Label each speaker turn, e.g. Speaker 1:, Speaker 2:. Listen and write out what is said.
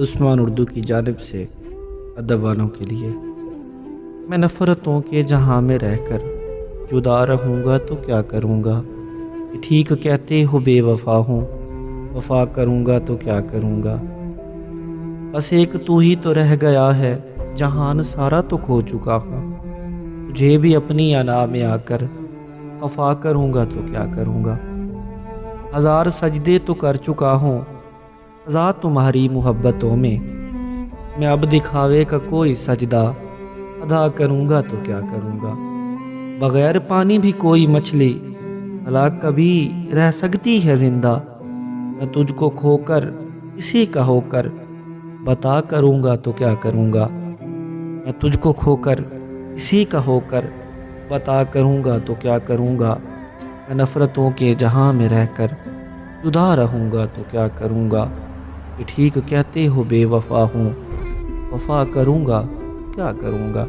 Speaker 1: عثمان اردو کی جانب سے ادب والوں کے لیے۔ میں نفرتوں کے جہاں میں رہ کر جدا رہوں گا تو کیا کروں گا، ٹھیک کہتے ہو بے وفا ہوں، وفا کروں گا تو کیا کروں گا۔ بس ایک تو ہی تو رہ گیا ہے، جہان سارا تو کھو چکا ہوں، تجھے بھی اپنی انا میں آ کر وفا کروں گا تو کیا کروں گا۔ ہزار سجدے تو کر چکا ہوں خدا تمہاری محبتوں میں اب دکھاوے کا کوئی سجدہ ادا کروں گا تو کیا کروں گا۔ بغیر پانی بھی کوئی مچھلی بھلا کبھی رہ سکتی ہے زندہ، میں تجھ کو کھو کر کسی کا ہو کر بتا کروں گا تو کیا کروں گا۔ میں تجھ کو کھو کر کسی کا ہو کر بتا کروں گا تو کیا کروں گا۔ میں نفرتوں کے جہاں میں رہ کر جدا رہوں گا تو کیا کروں گا، کہ ٹھیک کہتے ہو بے وفا ہوں، وفا کروں گا کیا کروں گا۔